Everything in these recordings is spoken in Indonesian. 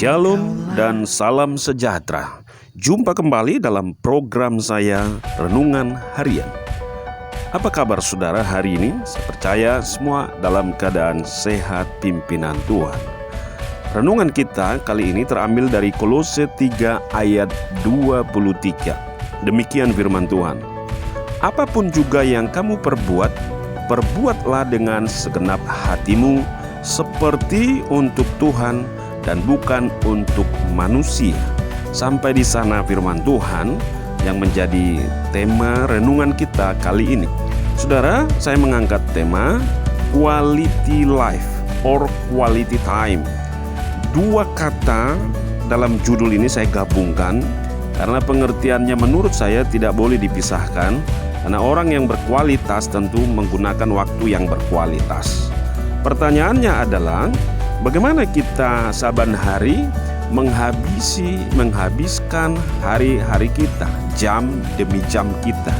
Shalom dan salam sejahtera. Jumpa kembali dalam program saya Renungan Harian. Apa kabar saudara hari ini? Saya percaya semua dalam keadaan sehat pimpinan Tuhan. Renungan kita kali ini terambil dari Kolose 3 ayat 23. Demikian firman Tuhan. Apapun juga yang kamu perbuat, perbuatlah dengan segenap hatimu seperti untuk Tuhan dan bukan untuk manusia. Sampai di sana firman Tuhan yang menjadi tema renungan kita kali ini. Saudara, saya mengangkat tema quality life or quality time. Dua kata dalam judul ini saya gabungkan karena pengertiannya menurut saya tidak boleh dipisahkan, karena orang yang berkualitas tentu menggunakan waktu yang berkualitas. Pertanyaannya adalah, bagaimana kita saban hari menghabiskan hari-hari kita, jam demi jam kita.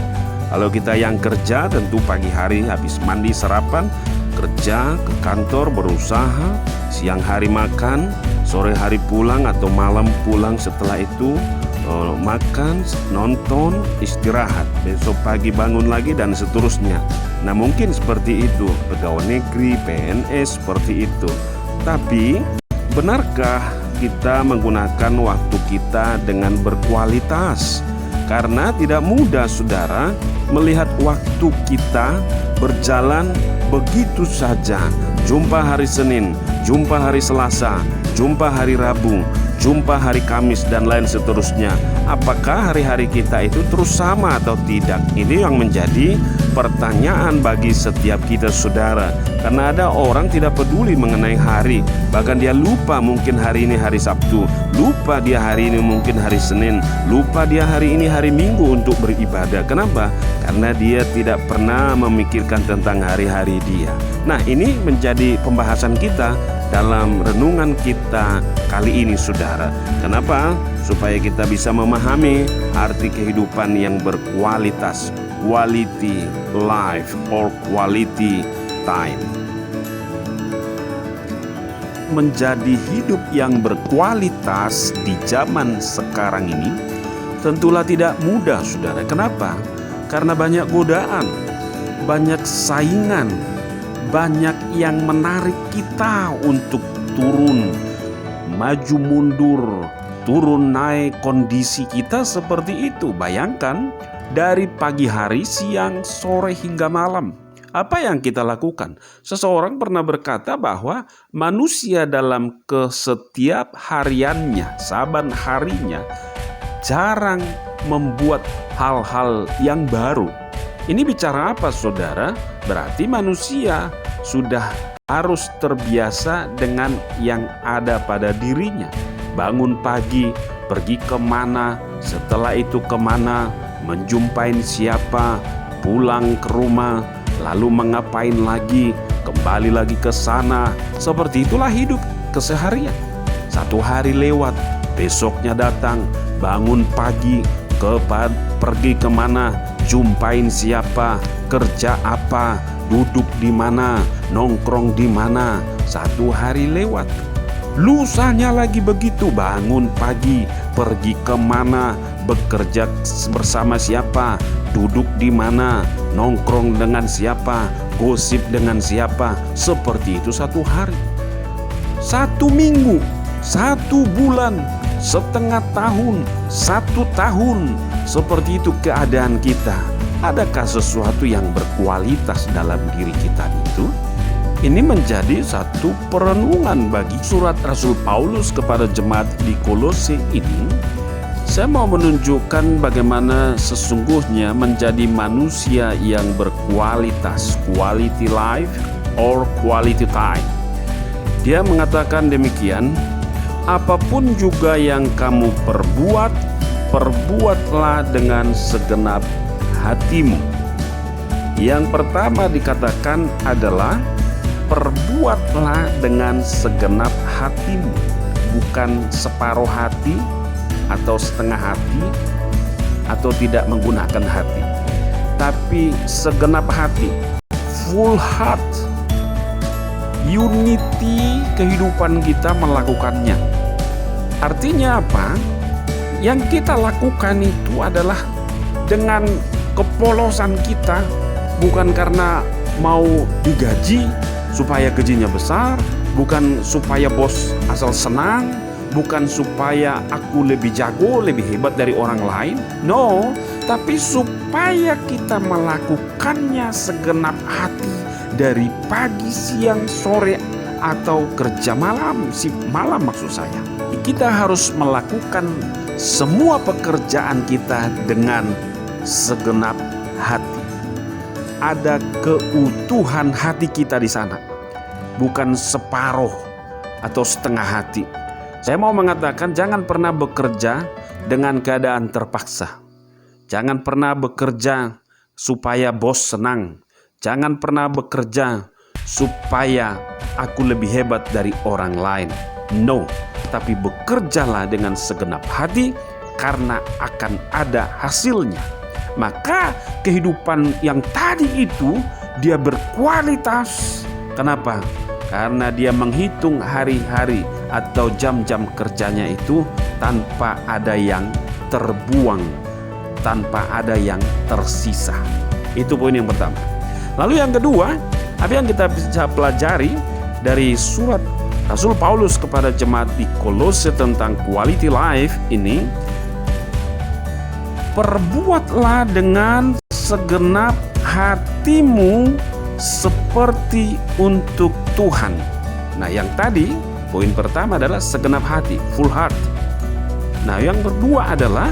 Kalau kita yang kerja tentu pagi hari habis mandi sarapan, kerja ke kantor berusaha, siang hari makan, sore hari pulang atau malam pulang, setelah itu makan, nonton, istirahat, besok pagi bangun lagi dan seterusnya. Nah mungkin seperti itu pegawai negeri, PNS seperti itu. Tapi benarkah kita menggunakan waktu kita dengan berkualitas? Karena tidak mudah saudara melihat waktu kita berjalan begitu saja. Jumpa hari Senin, jumpa hari Selasa, jumpa hari Rabu, jumpa hari Kamis dan lain seterusnya. Apakah hari-hari kita itu terus sama atau tidak? Ini yang menjadi pertanyaan bagi setiap kita saudara. Karena ada orang tidak peduli mengenai hari, bahkan dia lupa mungkin hari ini hari Sabtu, lupa dia hari ini mungkin hari Senin, lupa dia hari ini hari Minggu untuk beribadah. Kenapa? Karena dia tidak pernah memikirkan tentang hari-hari dia. Nah, ini menjadi pembahasan kita dalam renungan kita kali ini saudara. Kenapa? Supaya kita bisa memahami arti kehidupan yang berkualitas, quality life or quality time. Menjadi hidup yang berkualitas di zaman sekarang ini tentulah tidak mudah saudara. Kenapa? Karena banyak godaan, banyak saingan, banyak yang menarik kita untuk turun, maju mundur, turun naik. Kondisi kita seperti itu. Bayangkan dari pagi hari, siang, sore hingga malam. Apa yang kita lakukan? Seseorang pernah berkata bahwa manusia dalam setiap hariannya, saban harinya, jarang membuat hal-hal yang baru. Ini bicara apa saudara? Berarti manusia sudah harus terbiasa dengan yang ada pada dirinya. Bangun pagi, pergi kemana, setelah itu kemana, menjumpai siapa, pulang ke rumah, lalu mengapain lagi, kembali lagi ke sana. Seperti itulah hidup keseharian. Satu hari lewat, besoknya datang, bangun pagi, pergi kemana, jumpain siapa, kerja apa, duduk di mana, nongkrong di mana. Satu hari lewat, lusanya lagi begitu, bangun pagi, pergi kemana, bekerja bersama siapa, duduk di mana, nongkrong dengan siapa, gosip dengan siapa. Seperti itu satu hari, satu minggu, satu bulan, setengah tahun, satu tahun. Seperti itu keadaan kita. Adakah sesuatu yang berkualitas dalam diri kita itu? Ini menjadi satu perenungan bagi surat Rasul Paulus kepada jemaat di Kolose ini. Saya mau menunjukkan bagaimana sesungguhnya menjadi manusia yang berkualitas, quality life or quality time. Dia mengatakan demikian, apapun juga yang kamu perbuat, perbuatlah dengan segenap hatimu. Yang pertama dikatakan adalah perbuatlah dengan segenap hatimu, bukan separuh hati atau setengah hati atau tidak menggunakan hati, tapi segenap hati, full heart. Unity kehidupan kita melakukannya. Artinya apa? Yang kita lakukan itu adalah dengan kepolosan kita, bukan karena mau digaji supaya gajinya besar, bukan supaya bos asal senang, bukan supaya aku lebih jago, lebih hebat dari orang lain. No, tapi supaya kita melakukannya segenap hati dari pagi, siang, sore, atau kerja malam, malam maksud saya. Kita harus melakukan semua pekerjaan kita dengan segenap hati. Ada keutuhan hati kita di sana, bukan separuh atau setengah hati. Saya mau mengatakan, jangan pernah bekerja dengan keadaan terpaksa. Jangan pernah bekerja supaya bos senang. Jangan pernah bekerja supaya aku lebih hebat dari orang lain. No, tapi bekerjalah dengan segenap hati karena akan ada hasilnya. Maka kehidupan yang tadi itu dia berkualitas. Kenapa? Karena dia menghitung hari-hari atau jam-jam kerjanya itu tanpa ada yang terbuang, tanpa ada yang tersisa. Itu poin yang pertama. Lalu yang kedua, apa yang kita bisa pelajari dari surat Rasul Paulus kepada jemaat di Kolose tentang quality life ini, perbuatlah dengan segenap hatimu seperti untuk Tuhan. Nah, yang tadi poin pertama adalah segenap hati, full heart. Nah, yang kedua adalah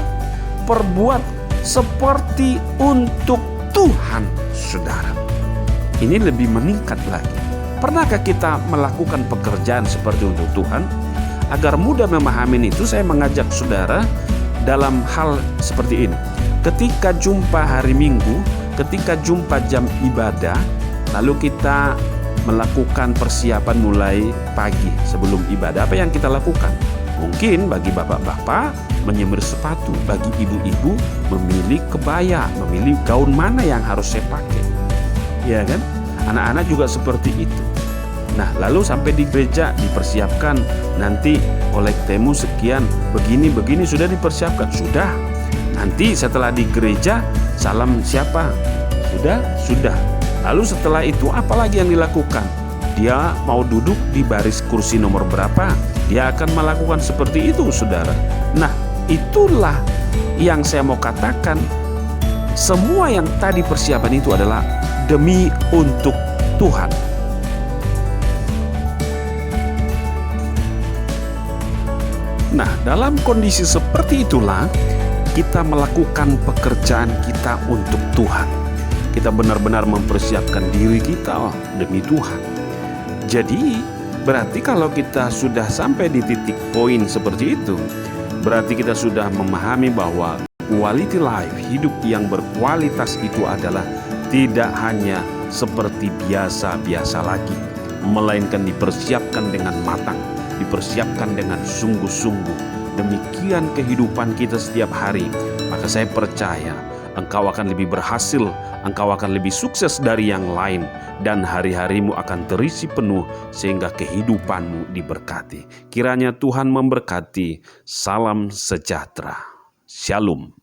perbuat seperti untuk Tuhan, saudara. Ini lebih meningkat lagi. Pernahkah kita melakukan pekerjaan seperti untuk Tuhan? Agar mudah memahami itu, saya mengajak saudara dalam hal seperti ini. Ketika jumpa hari Minggu, ketika jumpa jam ibadah, lalu kita melakukan persiapan mulai pagi sebelum ibadah. Apa yang kita lakukan? Mungkin bagi bapak-bapak menyemir sepatu, bagi ibu-ibu memilih kebaya, memilih gaun mana yang harus saya pakai. Ya kan? Anak-anak juga seperti itu. Nah, lalu sampai di gereja dipersiapkan, nanti oleh temu sekian, begini sudah dipersiapkan. Sudah. Nanti setelah di gereja salam siapa? Sudah. Lalu setelah itu apalagi yang dilakukan? Dia mau duduk di baris kursi nomor berapa? Dia akan melakukan seperti itu, saudara. Nah, itulah yang saya mau katakan. Semua yang tadi persiapan itu adalah demi untuk Tuhan. Nah, dalam kondisi seperti itulah kita melakukan pekerjaan kita untuk Tuhan. Kita benar-benar mempersiapkan diri kita demi Tuhan. Jadi, berarti kalau kita sudah sampai di titik poin seperti itu, berarti kita sudah memahami bahwa quality life, hidup yang berkualitas itu adalah tidak hanya seperti biasa-biasa lagi, melainkan dipersiapkan dengan matang, dipersiapkan dengan sungguh-sungguh. Demikian kehidupan kita setiap hari. Maka saya percaya engkau akan lebih berhasil, engkau akan lebih sukses dari yang lain, dan hari-harimu akan terisi penuh sehingga kehidupanmu diberkati. Kiranya Tuhan memberkati. Salam sejahtera. Shalom.